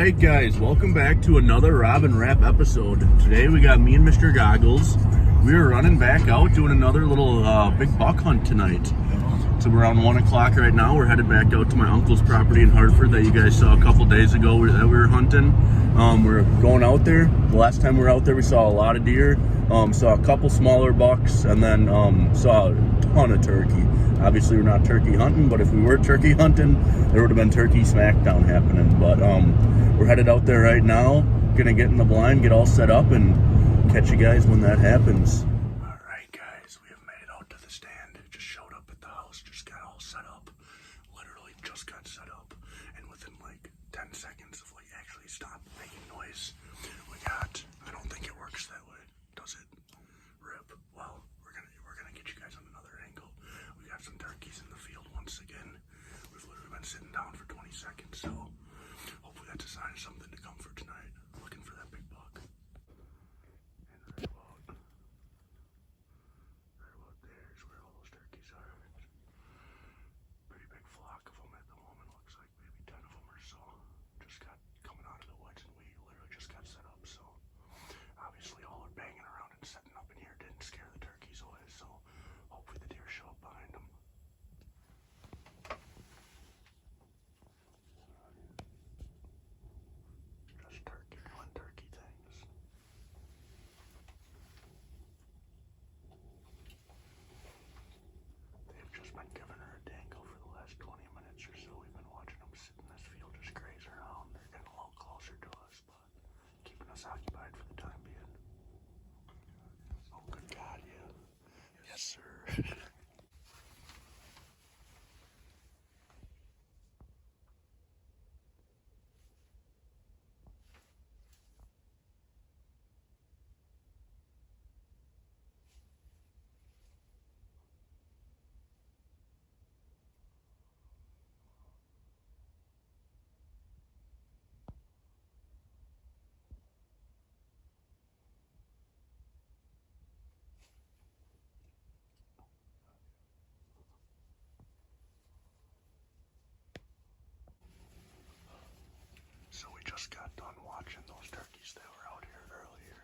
right, guys, welcome back to another Robin Wrap episode. Today we got me and Mr. Goggles. We are running back out doing another little big buck hunt tonight. It's around 1 o'clock right now. We're headed back out to my uncle's property in Hartford that you guys saw a couple days ago that we were hunting. We're going out there. The last time we were out there, we saw a lot of deer, saw a couple smaller bucks, and then saw a ton of turkey. Obviously, we're not turkey hunting, but if we were turkey hunting, there would have been turkey smackdown happening. But we're headed out there right now, gonna get in the blind, get all set up, and catch you guys when that happens. All right, guys, we have made it out to the stand. Just showed up at the house, just got all set up. Literally just got set up, and within like 10 seconds of like actually stop making noise, we got. I don't think it works that way, does it? Rip. Well, we're gonna get you guys on another angle. We got some turkeys in the field once again. We've literally been sitting down for 20 seconds, so hopefully that's a sign of something to come for tonight. Looking for that big buck. And right about there is where all those turkeys are. Pretty big flock of them at the moment. Looks like maybe 10 of them or so. Just got coming out of the woods, and we literally just got set up. So obviously all are banging around and setting up in here didn't scare the turkeys away. So hopefully the deer show up behind them. Just turkey doing turkey things. They've just been giving her a dangle for the last 20 minutes or so. We've been watching them sit in this field just graze around. They're getting a little closer to us, but keeping us occupied for the time being. Oh, good God, yeah. Yes, sir. So we just got done watching those turkeys that were out here earlier.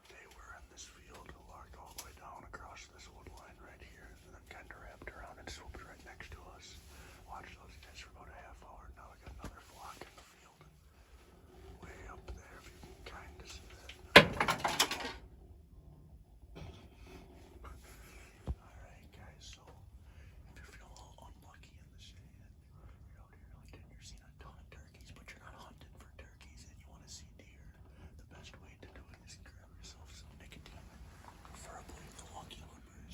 They were in this field, walked all the way down across this wood line right here, and then kind of wrapped around and swooped right next to us. Watched those guys for about a half hour. Now we got another flock in the field. Way up there, if you can kind of see that. Alright, guys, so if you're feeling a little unlucky in the sand, you're out here hunting, you're seeing a ton of turkeys, but you're not hunting for turkeys and you want to see deer, the best way to do it is grab yourself some nicotine, preferably the Lucky Hoopers.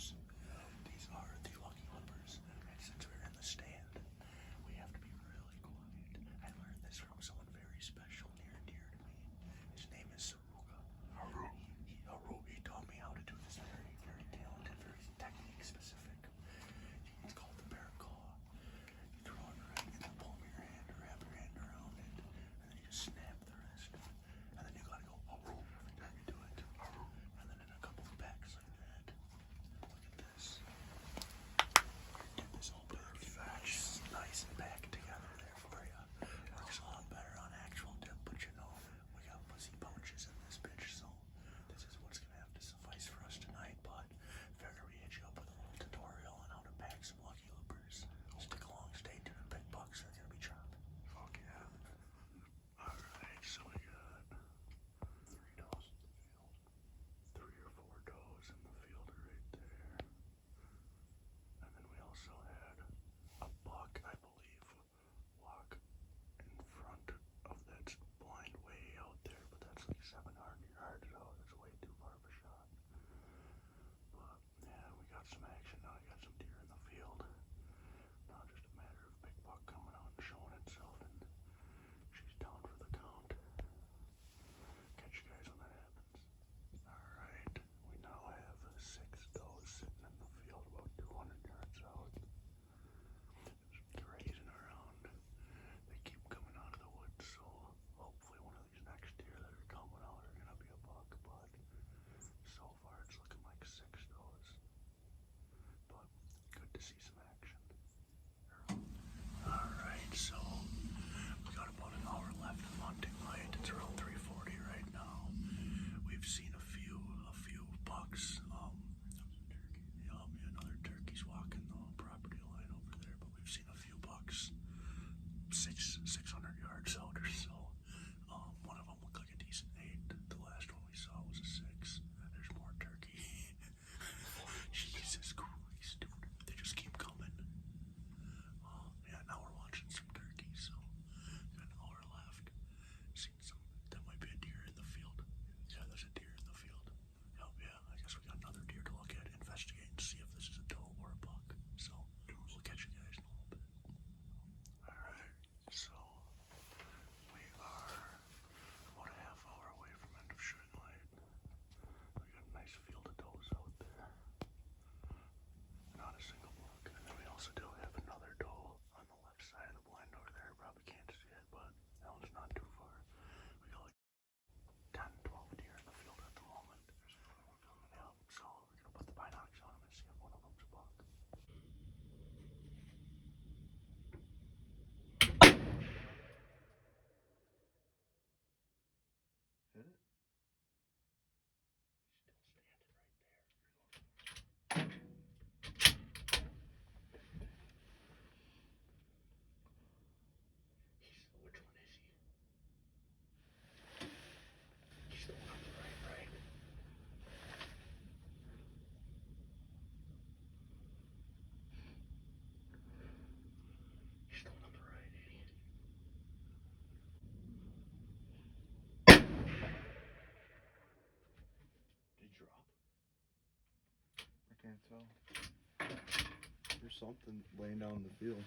There's something laying down in the field.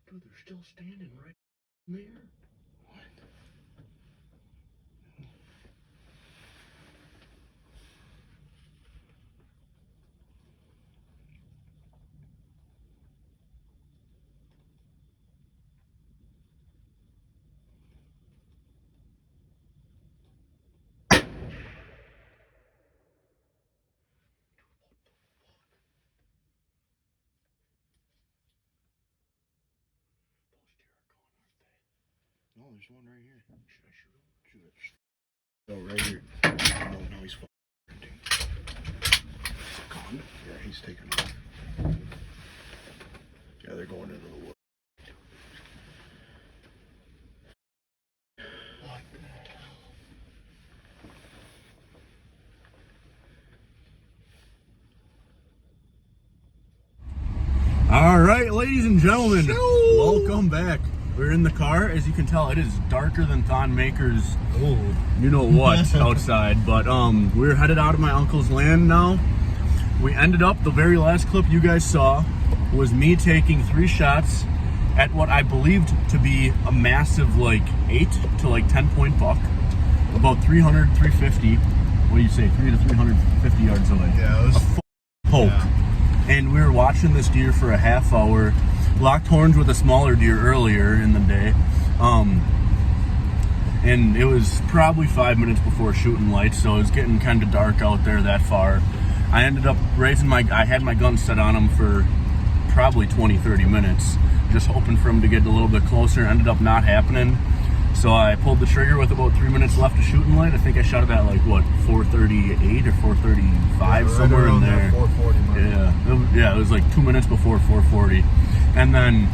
Dude, they're still standing right there. What? No, there's one right here. Should I shoot him? Shoot it. Oh, right here. No, he's fucking. Is it gone? Yeah, he's taking off. Yeah, they're going into the woods. What the hell? All right, ladies and gentlemen, welcome back. We're in the car. As you can tell, it is darker than Thon Maker's, you know what, outside. But we're headed out of my uncle's land now. We ended up, the very last clip you guys saw was me taking 3 shots at what I believed to be a massive, like 8 to like 10 point buck, about 300, 350. What do you say, 300 to 350 yards away? Yeah, it was a poke. Yeah. And we were watching this deer for a half hour. Locked horns with a smaller deer earlier in the day. And it was probably 5 minutes before shooting lights, so it was getting kind of dark out there that far. I ended up I had my gun set on him for probably 20, 30 minutes, just hoping for him to get a little bit closer. Ended up not happening. So I pulled the trigger with about 3 minutes left of shooting light. I think I shot it at like, what, 4:38 or 4:35, right somewhere in there. 4:40 mark. Yeah, it was like 2 minutes before 4:40. And then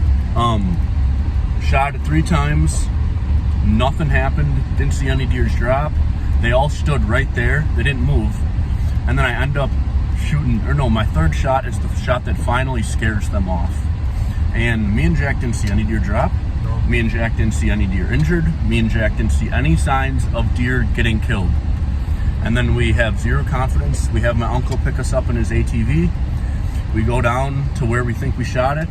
shot it 3 times. Nothing happened. Didn't see any deers drop. They all stood right there. They didn't move. And then I end up shooting, or no, my third shot is the shot that finally scares them off. And me and Jack didn't see any deer drop. Me and Jack didn't see any deer injured. Me and Jack didn't see any signs of deer getting killed. And then we have zero confidence. We have my uncle pick us up in his ATV. We go down to where we think we shot it.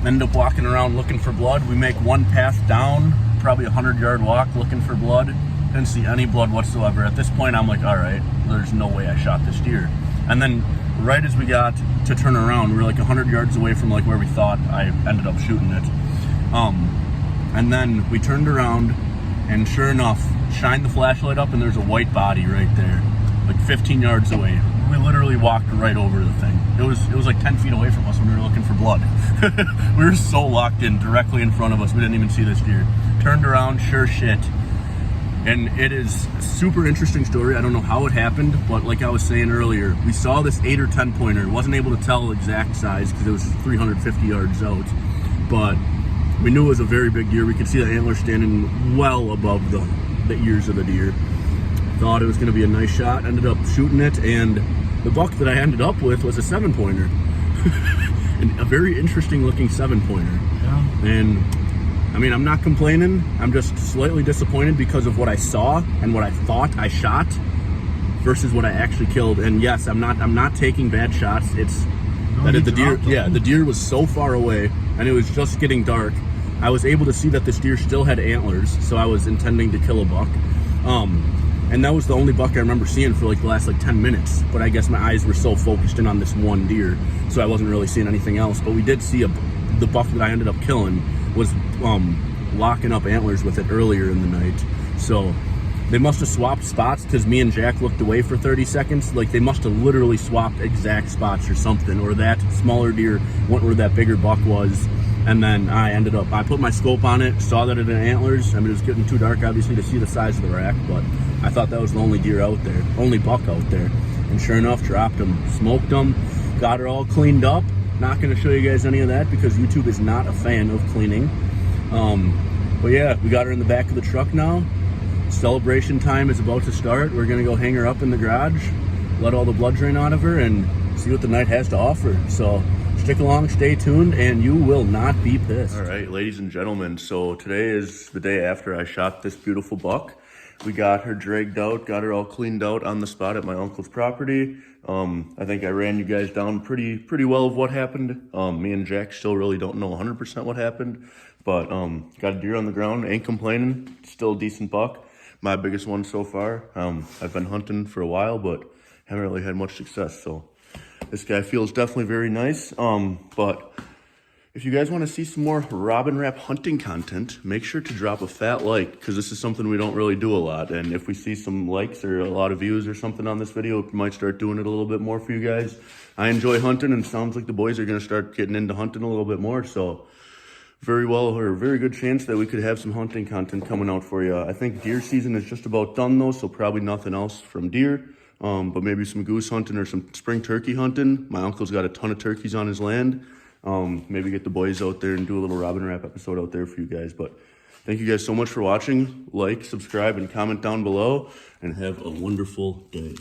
End up walking around looking for blood. We make one path down, probably a 100-yard walk looking for blood. Didn't see any blood whatsoever. At this point, I'm like, all right, there's no way I shot this deer. And then right as we got to turn around, we were like 100 yards away from like where we thought I ended up shooting it. And then we turned around, and sure enough, shined the flashlight up, and there's a white body right there, like 15 yards away. We literally walked right over the thing. It was like 10 feet away from us when we were looking for blood. We were so locked in, directly in front of us. We didn't even see this deer. Turned around, sure shit. And it is a super interesting story. I don't know how it happened, but like I was saying earlier, we saw this 8 or 10 pointer. Wasn't able to tell exact size because it was 350 yards out, but we knew it was a very big deer. We could see the antlers standing well above the ears of the deer. Thought it was going to be a nice shot. Ended up shooting it, and the buck that I ended up with was a 7-pointer. And a very interesting looking 7-pointer. Yeah. And I mean, I'm not complaining. I'm just slightly disappointed because of what I saw and what I thought I shot versus what I actually killed. And yes, I'm not taking bad shots. It's that the deer, yeah, the deer was so far away, and it was just getting dark. I was able to see that this deer still had antlers, so I was intending to kill a buck. And that was the only buck I remember seeing for like the last like 10 minutes. But I guess my eyes were so focused in on this one deer, so I wasn't really seeing anything else. But we did see the buck that I ended up killing was locking up antlers with it earlier in the night. So they must have swapped spots because me and Jack looked away for 30 seconds. Like they must have literally swapped exact spots or something, or that smaller deer went where that bigger buck was. And then I put my scope on it, saw that it had antlers. I mean, it was getting too dark, obviously, to see the size of the rack, but I thought that was the only deer out there, only buck out there. And sure enough, dropped him, smoked him, got her all cleaned up. Not going to show you guys any of that because YouTube is not a fan of cleaning. But yeah, we got her in the back of the truck now. Celebration time is about to start. We're going to go hang her up in the garage, let all the blood drain out of her, and see what the night has to offer. So stick along, stay tuned, and you will not be pissed. All right, ladies and gentlemen, so today is the day after I shot this beautiful buck. We got her dragged out, got her all cleaned out on the spot at my uncle's property. I think I ran you guys down pretty well of what happened. Me and Jack still really don't know 100% what happened, but got a deer on the ground, ain't complaining, still a decent buck. My biggest one so far. I've been hunting for a while, but haven't really had much success, so this guy feels definitely very nice. But if you guys want to see some more Robin Wrap hunting content, make sure to drop a fat like, because this is something we don't really do a lot. And if we see some likes or a lot of views or something on this video, we might start doing it a little bit more for you guys. I enjoy hunting, and sounds like the boys are going to start getting into hunting a little bit more. So very good chance that we could have some hunting content coming out for you. I think deer season is just about done though, so probably nothing else from deer. But maybe some goose hunting or some spring turkey hunting. My uncle's got a ton of turkeys on his land. Maybe get the boys out there and do a little Robin Wrap episode out there for you guys. But thank you guys so much for watching. Like, subscribe, and comment down below. And have a wonderful day.